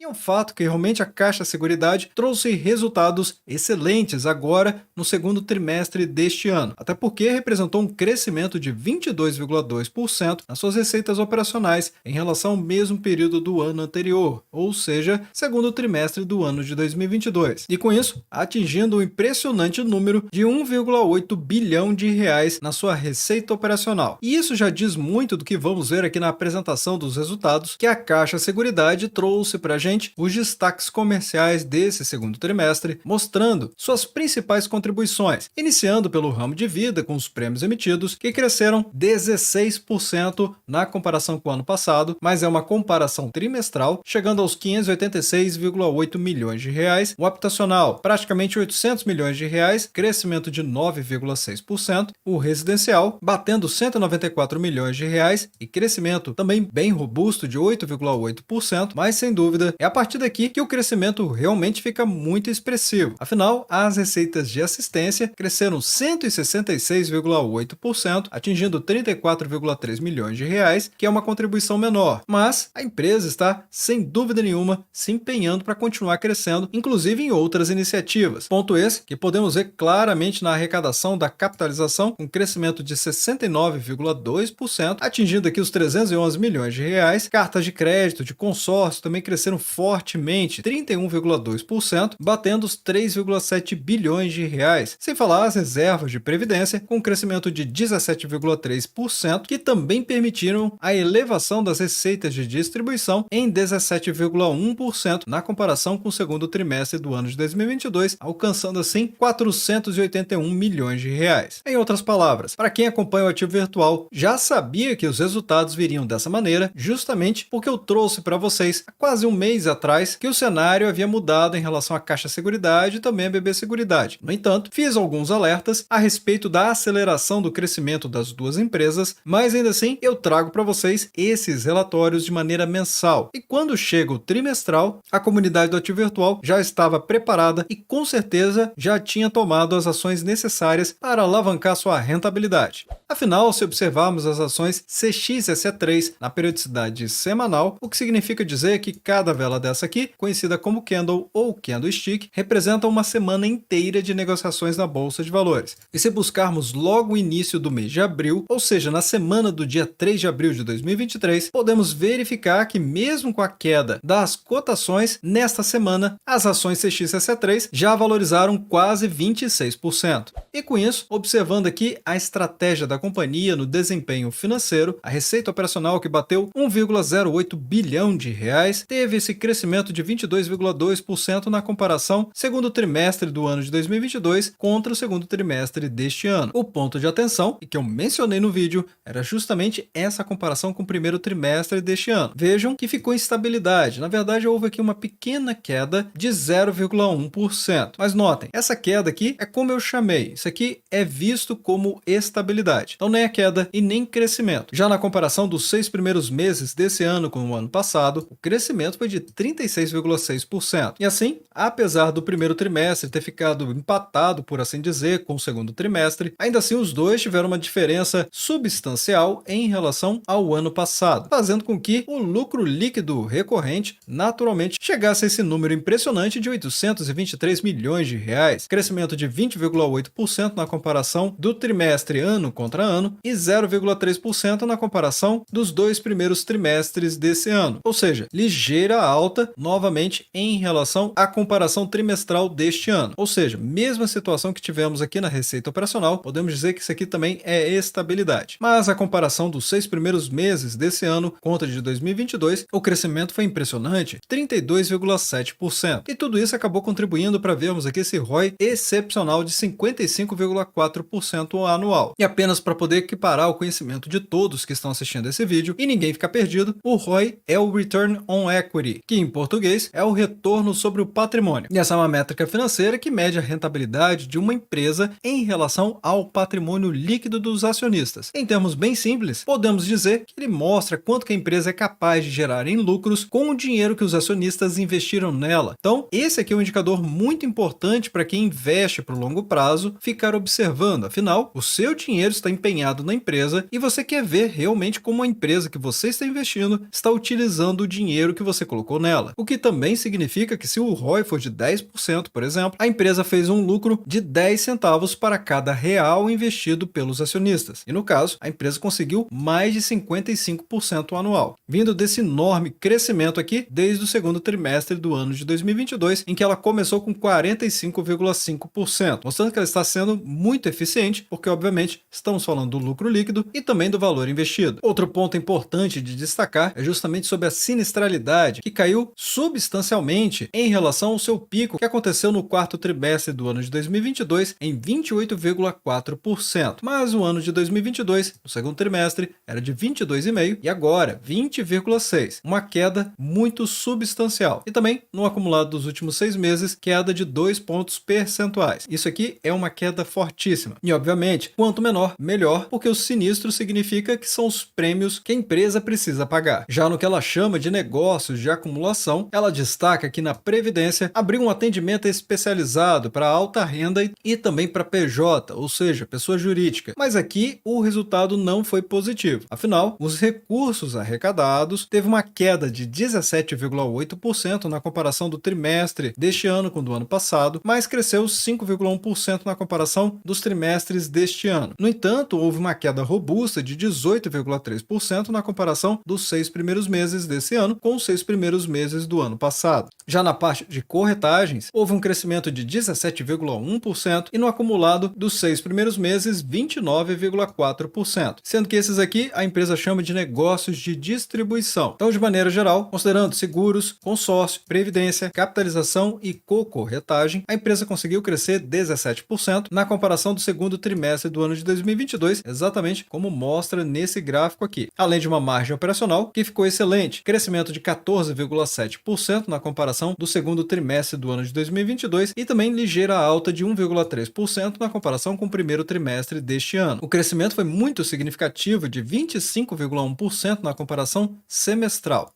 E é um fato que realmente a Caixa Seguridade trouxe resultados excelentes agora no segundo trimestre deste ano, até porque representou um crescimento de 22,2% nas suas receitas operacionais em relação ao mesmo período do ano anterior, ou seja, segundo trimestre do ano de 2022. E com isso, atingindo um impressionante número de 1,8 bilhão de reais na sua receita operacional. E isso já diz muito do que vamos ver aqui na apresentação dos resultados que a Caixa Seguridade trouxe para a gente os destaques comerciais desse segundo trimestre, mostrando suas principais contribuições, iniciando pelo ramo de vida com os prêmios emitidos, que cresceram 16% na comparação com o ano passado, mas é uma comparação trimestral, chegando aos 586,8 milhões de reais, o habitacional praticamente 800 milhões de reais, crescimento de 9,6%, o residencial batendo 194 milhões de reais e crescimento também bem robusto de 8,8%, mas sem dúvida é a partir daqui que o crescimento realmente fica muito expressivo. Afinal, as receitas de assistência cresceram 166,8%, atingindo 34,3 milhões de reais, que é uma contribuição menor. Mas a empresa está, sem dúvida nenhuma, se empenhando para continuar crescendo, inclusive em outras iniciativas. Ponto esse que podemos ver claramente na arrecadação da capitalização, com crescimento de 69,2%, atingindo aqui os 311 milhões de reais. Cartas de crédito, de consórcio também cresceram fortemente, 31,2%, batendo os 3,7 bilhões de reais, sem falar as reservas de previdência, com crescimento de 17,3%, que também permitiram a elevação das receitas de distribuição em 17,1% na comparação com o segundo trimestre do ano de 2022, alcançando assim 481 milhões de reais. Em outras palavras, para quem acompanha o ativo virtual, já sabia que os resultados viriam dessa maneira, justamente porque eu trouxe para vocês há quase um mês atrás que o cenário havia mudado em relação à Caixa Seguridade e também à BB Seguridade. No entanto, fiz alguns alertas a respeito da aceleração do crescimento das duas empresas, mas ainda assim eu trago para vocês esses relatórios de maneira mensal. E quando chega o trimestral, a comunidade do ativo virtual já estava preparada e com certeza já tinha tomado as ações necessárias para alavancar sua rentabilidade. Afinal, se observarmos as ações CXSE3 na periodicidade semanal, o que significa dizer que cada vela dessa aqui, conhecida como candle ou candlestick, representa uma semana inteira de negociações na Bolsa de Valores. E se buscarmos logo o início do mês de abril, ou seja, na semana do dia 3 de abril de 2023, podemos verificar que mesmo com a queda das cotações, nesta semana, as ações CXSE3 já valorizaram quase 26%. E com isso, observando aqui a estratégia da companhia no desempenho financeiro, a receita operacional que bateu 1,08 bilhão de reais, teve esse crescimento de 22,2% na comparação segundo trimestre do ano de 2022 contra o segundo trimestre deste ano. O ponto de atenção, e que eu mencionei no vídeo, era justamente essa comparação com o primeiro trimestre deste ano. Vejam que ficou em estabilidade. Na verdade, houve aqui uma pequena queda de 0,1%. Mas notem, essa queda aqui é como eu chamei. Isso aqui é visto como estabilidade. Então nem a queda e nem crescimento. Já na comparação dos 6 primeiros meses desse ano com o ano passado, o crescimento foi de 36,6%. E assim, apesar do primeiro trimestre ter ficado empatado, por assim dizer, com o segundo trimestre, ainda assim os dois tiveram uma diferença substancial em relação ao ano passado, fazendo com que o lucro líquido recorrente naturalmente chegasse a esse número impressionante de 823 milhões de reais, crescimento de 20,8% na comparação do trimestre ano contra ano e 0,3% na comparação dos dois primeiros trimestres desse ano, ou seja, ligeira alta novamente em relação à comparação trimestral deste ano. Ou seja, mesma situação que tivemos aqui na receita operacional, podemos dizer que isso aqui também é estabilidade. Mas a comparação dos 6 primeiros meses desse ano contra de 2022, o crescimento foi impressionante, 32,7%. E tudo isso acabou contribuindo para vermos aqui esse ROI excepcional de 55,4% anual. E apenas para poder equiparar o conhecimento de todos que estão assistindo esse vídeo e ninguém ficar perdido, o ROI é o Return on Equity, que em português é o retorno sobre o patrimônio. E essa é uma métrica financeira que mede a rentabilidade de uma empresa em relação ao patrimônio líquido dos acionistas. Em termos bem simples, podemos dizer que ele mostra quanto que a empresa é capaz de gerar em lucros com o dinheiro que os acionistas investiram nela. Então, esse aqui é um indicador muito importante para quem investe para o longo prazo ficar observando. Afinal, o seu dinheiro está empenhado na empresa e você quer ver realmente como a empresa que você está investindo está utilizando o dinheiro que você colocou colocou nela, o que também significa que se o ROI for de 10%, por exemplo, a empresa fez um lucro de 10 centavos para cada real investido pelos acionistas. E no caso, a empresa conseguiu mais de 55% anual, vindo desse enorme crescimento aqui desde o segundo trimestre do ano de 2022, em que ela começou com 45,5%, mostrando que ela está sendo muito eficiente, porque obviamente estamos falando do lucro líquido e também do valor investido. Outro ponto importante de destacar é justamente sobre a sinistralidade, que caiu substancialmente em relação ao seu pico que aconteceu no quarto trimestre do ano de 2022 em 28,4%. Mas o ano de 2022, no segundo trimestre, era de 22,5% e agora 20,6%, uma queda muito substancial. E também, no acumulado dos últimos 6 meses, queda de 2 pontos percentuais. Isso aqui é uma queda fortíssima. E, obviamente, quanto menor, melhor, porque o sinistro significa que são os prêmios que a empresa precisa pagar. Já no que ela chama de negócios de acumulação, ela destaca que na Previdência abriu um atendimento especializado para alta renda e também para PJ, ou seja, pessoa jurídica. Mas aqui o resultado não foi positivo. Afinal, os recursos arrecadados teve uma queda de 17,8% na comparação do trimestre deste ano com o do ano passado, mas cresceu 5,1% na comparação dos trimestres deste ano. No entanto, houve uma queda robusta de 18,3% na comparação dos 6 primeiros meses desse ano com os 6 primeiros meses do ano passado. Já na parte de corretagens, houve um crescimento de 17,1% e no acumulado dos 6 primeiros meses, 29,4%. Sendo que esses aqui a empresa chama de negócios de distribuição. Então, de maneira geral, considerando seguros, consórcio, previdência, capitalização e co-corretagem, a empresa conseguiu crescer 17% na comparação do segundo trimestre do ano de 2022, exatamente como mostra nesse gráfico aqui. Além de uma margem operacional que ficou excelente, crescimento de 14,7% na comparação do segundo trimestre do ano de 2022 e também ligeira alta de 1,3% na comparação com o primeiro trimestre deste ano. O crescimento foi muito significativo de 25,1% na comparação semestral.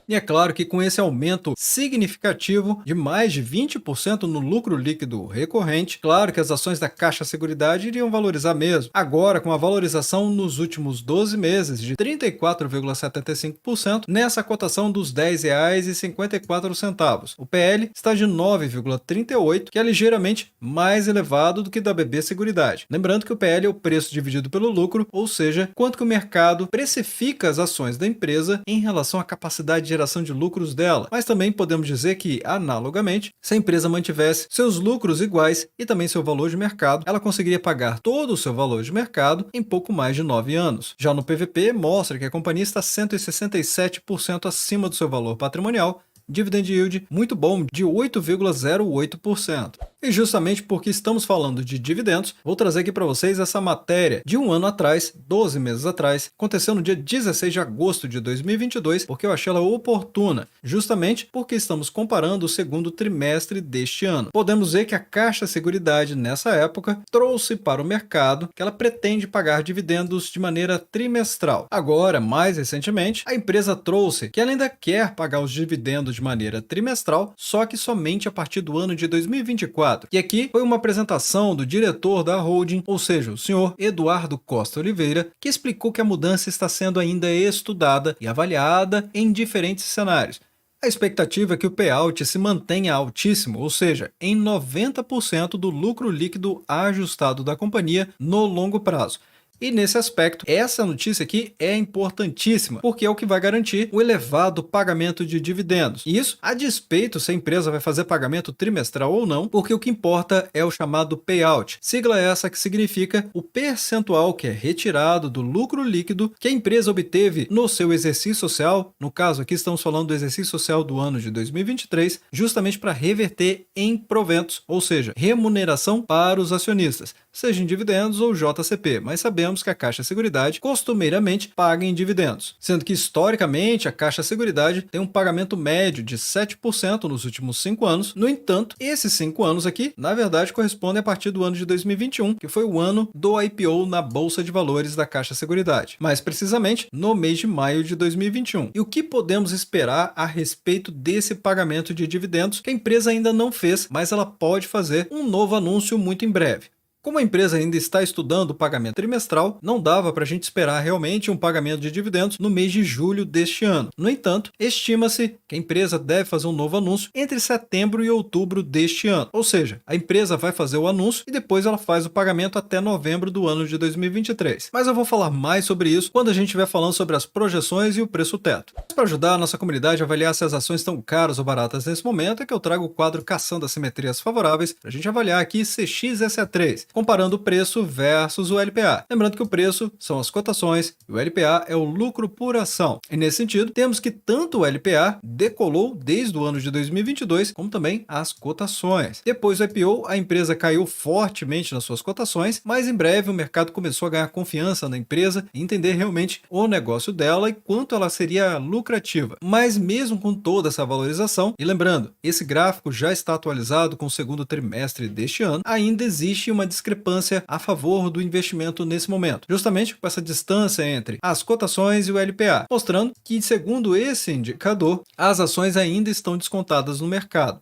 E é claro que com esse aumento significativo de mais de 20% no lucro líquido recorrente, claro que as ações da Caixa Seguridade iriam valorizar mesmo. Agora, com a valorização nos últimos 12 meses de 34,75%, nessa cotação dos R$ 10,54. O PL está de 9,38, que é ligeiramente mais elevado do que da BB Seguridade. Lembrando que o PL é o preço dividido pelo lucro, ou seja, quanto que o mercado precifica as ações da empresa em relação à capacidade de geração de lucros dela, mas também podemos dizer que, analogamente, se a empresa mantivesse seus lucros iguais e também seu valor de mercado, ela conseguiria pagar todo o seu valor de mercado em pouco mais de 9 anos. Já no PVP, mostra que a companhia está 167% acima do seu valor patrimonial, dividend yield muito bom, de 8,08%. E justamente porque estamos falando de dividendos, vou trazer aqui para vocês essa matéria de um ano atrás, 12 meses atrás, aconteceu no dia 16 de agosto de 2022, porque eu achei ela oportuna, justamente porque estamos comparando o segundo trimestre deste ano. Podemos ver que a Caixa Seguridade, nessa época, trouxe para o mercado que ela pretende pagar dividendos de maneira trimestral. Agora, mais recentemente, a empresa trouxe que ela ainda quer pagar os dividendos de maneira trimestral, só que somente a partir do ano de 2024. E aqui foi uma apresentação do diretor da holding, ou seja, o senhor Eduardo Costa Oliveira, que explicou que a mudança está sendo ainda estudada e avaliada em diferentes cenários. A expectativa é que o payout se mantenha altíssimo, ou seja, em 90% do lucro líquido ajustado da companhia no longo prazo. E nesse aspecto, essa notícia aqui é importantíssima, porque é o que vai garantir o elevado pagamento de dividendos. E isso a despeito se a empresa vai fazer pagamento trimestral ou não, porque o que importa é o chamado payout. Sigla essa que significa o percentual que é retirado do lucro líquido que a empresa obteve no seu exercício social, no caso aqui estamos falando do exercício social do ano de 2023, justamente para reverter em proventos, ou seja, remuneração para os acionistas, seja em dividendos ou JCP, mas sabemos que a Caixa Seguridade costumeiramente paga em dividendos, sendo que historicamente a Caixa Seguridade tem um pagamento médio de 7% nos últimos 5 anos. No entanto, esses 5 anos aqui, na verdade, correspondem a partir do ano de 2021, que foi o ano do IPO na Bolsa de Valores da Caixa Seguridade, mais precisamente no mês de maio de 2021. E o que podemos esperar a respeito desse pagamento de dividendos que a empresa ainda não fez, mas ela pode fazer um novo anúncio muito em breve? Como a empresa ainda está estudando o pagamento trimestral, não dava para a gente esperar realmente um pagamento de dividendos no mês de julho deste ano. No entanto, estima-se que a empresa deve fazer um novo anúncio entre setembro e outubro deste ano. Ou seja, a empresa vai fazer o anúncio e depois ela faz o pagamento até novembro do ano de 2023. Mas eu vou falar mais sobre isso quando a gente estiver falando sobre as projeções e o preço teto. Para ajudar a nossa comunidade a avaliar se as ações estão caras ou baratas nesse momento, é que eu trago o quadro Caçando Assimetrias Favoráveis para a gente avaliar aqui CXSA3, comparando o preço versus o LPA. Lembrando que o preço são as cotações e o LPA é o lucro por ação. E nesse sentido, temos que tanto o LPA decolou desde o ano de 2022, como também as cotações. Depois do IPO, a empresa caiu fortemente nas suas cotações, mas em breve o mercado começou a ganhar confiança na empresa e entender realmente o negócio dela e quanto ela seria lucrativa. Mas mesmo com toda essa valorização, e lembrando, esse gráfico já está atualizado com o segundo trimestre deste ano, ainda existe uma discrepância a favor do investimento nesse momento, justamente com essa distância entre as cotações e o LPA, mostrando que, segundo esse indicador, as ações ainda estão descontadas no mercado.